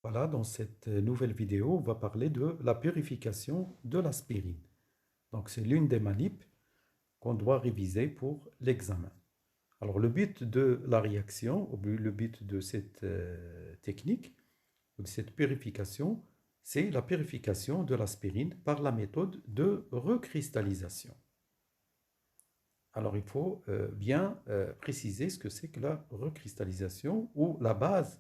Voilà, dans cette nouvelle vidéo, on va parler de la purification de l'aspirine. Donc, c'est l'une des manips qu'on doit réviser pour l'examen. Alors, le but de la réaction, le but de cette technique, de cette purification, c'est la purification de l'aspirine par la méthode de recristallisation. Alors, il faut bien préciser ce que c'est que la recristallisation ou la base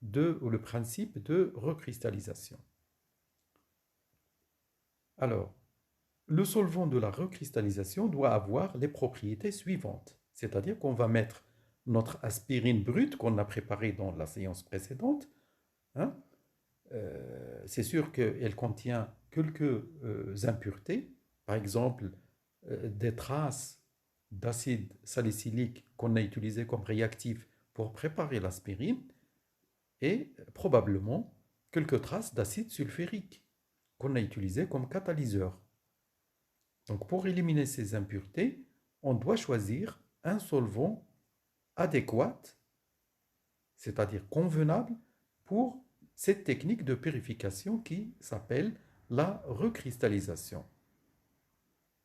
ou le principe de recristallisation. Alors, le solvant de la recristallisation doit avoir les propriétés suivantes. C'est-à-dire qu'on va mettre notre aspirine brute qu'on a préparée dans la séance précédente. Hein. C'est sûr qu'elle contient quelques impuretés, par exemple des traces d'acide salicylique qu'on a utilisé comme réactif pour préparer l'aspirine et probablement quelques traces d'acide sulfurique qu'on a utilisé comme catalyseur. Donc pour éliminer ces impuretés, on doit choisir un solvant adéquat, c'est-à-dire convenable, pour cette technique de purification qui s'appelle la recristallisation.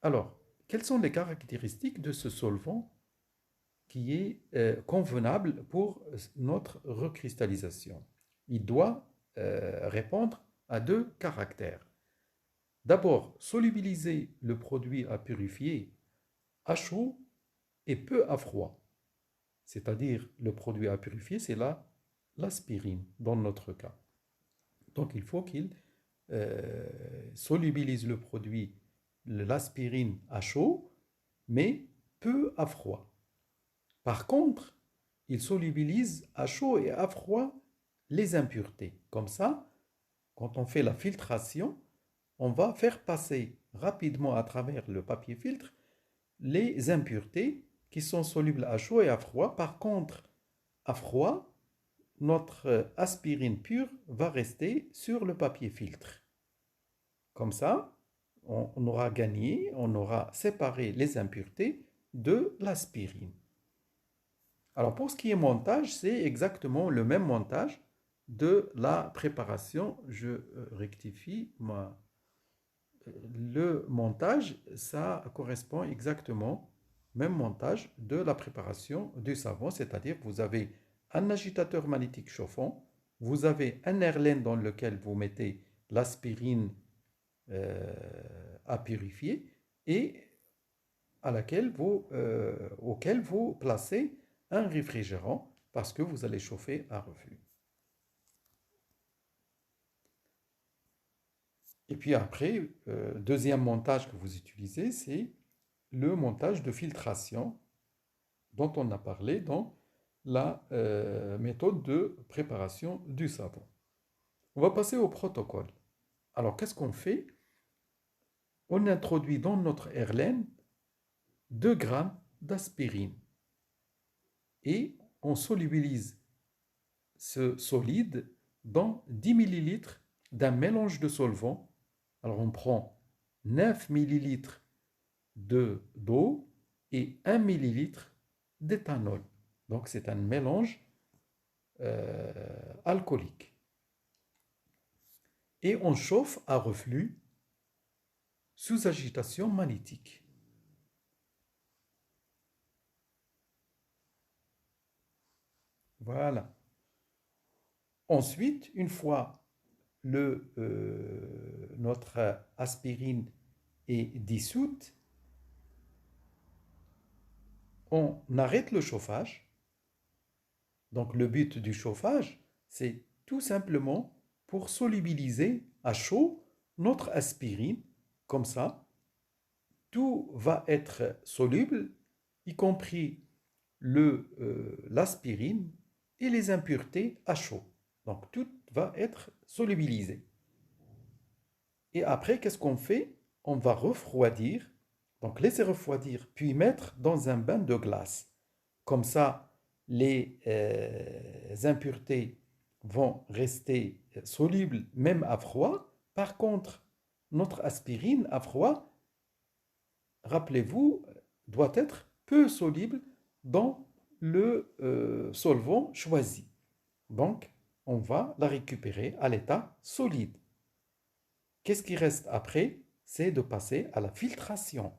Alors, quelles sont les caractéristiques de ce solvant qui est convenable pour notre recristallisation? Il doit répondre à deux caractères. D'abord, solubiliser le produit à purifier à chaud et peu à froid. C'est-à-dire le produit à purifier, c'est l'aspirine dans notre cas. Donc il faut qu'il solubilise le produit, l'aspirine à chaud, mais peu à froid. Par contre, il solubilise à chaud et à froid les impuretés. Comme ça, quand on fait la filtration, on va faire passer rapidement à travers le papier filtre les impuretés qui sont solubles à chaud et à froid. Par contre, à froid, notre aspirine pure va rester sur le papier filtre. Comme ça, on aura gagné, on aura séparé les impuretés de l'aspirine. Alors pour ce qui est montage, c'est exactement le même montage de la préparation. Je rectifie le montage, ça correspond exactement au même montage de la préparation du savon, c'est-à-dire vous avez un agitateur magnétique chauffant, vous avez un Herlène dans lequel vous mettez l'aspirine à purifier et auquel vous placez un réfrigérant parce que vous allez chauffer à reflux. Et puis après, deuxième montage que vous utilisez, c'est le montage de filtration dont on a parlé dans la méthode de préparation du savon. On va passer au protocole. Alors, qu'est-ce qu'on fait? On introduit dans notre Herlène 2 grammes d'aspirine et on solubilise ce solide dans 10 millilitres d'un mélange de solvants. Alors, on prend 9 millilitres d'eau et 1 millilitre d'éthanol. Donc c'est un mélange alcoolique. Et on chauffe à reflux sous agitation magnétique. Voilà. Ensuite, une fois notre aspirine est dissoute, on arrête le chauffage. Donc le but du chauffage, c'est tout simplement pour solubiliser à chaud notre aspirine. Comme ça, tout va être soluble, y compris l'aspirine et les impuretés à chaud. Donc tout va être solubilisé. Et après, qu'est-ce qu'on fait? On va refroidir, donc laisser refroidir, puis mettre dans un bain de glace. Comme ça, les impuretés vont rester solubles même à froid. Par contre, notre aspirine à froid, rappelez-vous, doit être peu soluble dans le solvant choisi. Donc, on va la récupérer à l'état solide. Qu'est-ce qui reste après? C'est de passer à la filtration.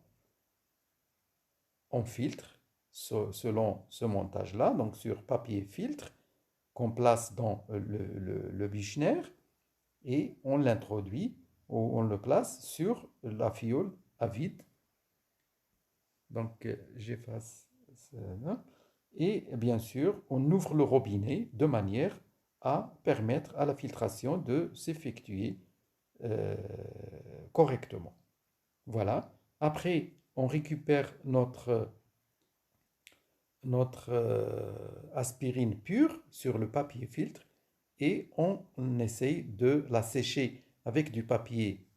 On filtre selon ce montage-là, donc sur papier filtre, qu'on place dans le Bichner et on l'introduit ou on le place sur la fiole à vide. Donc j'efface cela. Et bien sûr, on ouvre le robinet de manière à permettre à la filtration de s'effectuer euh, correctement. Voilà. Après, on récupère notre aspirine pure sur le papier filtre et on essaye de la sécher avec du papier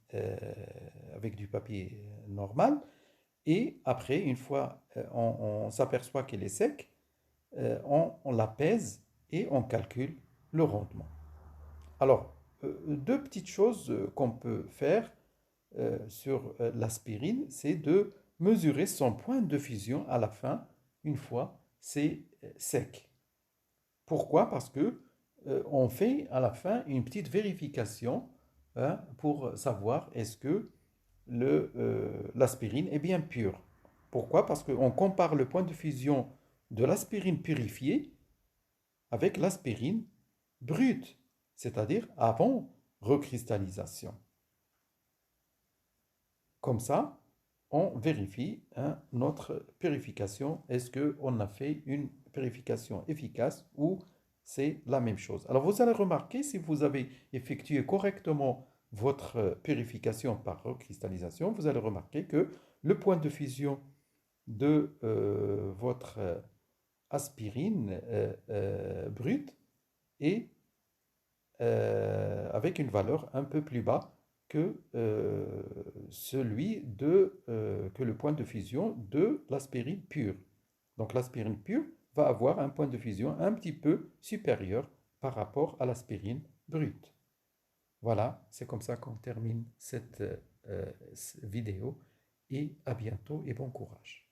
normal. Et après, une fois on s'aperçoit qu'elle est sec, on la pèse et on calcule le rendement. Alors, deux petites choses qu'on peut faire sur l'aspirine, c'est de mesurer son point de fusion à la fin, une fois c'est sec. Pourquoi? Parce que on fait à la fin une petite vérification hein, pour savoir est-ce que l'aspirine est bien pure. Pourquoi? Parce qu'on compare le point de fusion de l'aspirine purifiée avec l'aspirine brute, c'est-à-dire avant recristallisation. Comme ça, on vérifie hein, notre purification. Est-ce qu'on a fait une purification efficace ou c'est la même chose? Alors vous allez remarquer si vous avez effectué correctement votre purification par recristallisation, vous allez remarquer que le point de fusion de votre aspirine brute est avec une valeur un peu plus bas que que le point de fusion de l'aspirine pure. Donc l'aspirine pure va avoir un point de fusion un petit peu supérieur par rapport à l'aspirine brute. Voilà, c'est comme ça qu'on termine cette vidéo et à bientôt et bon courage.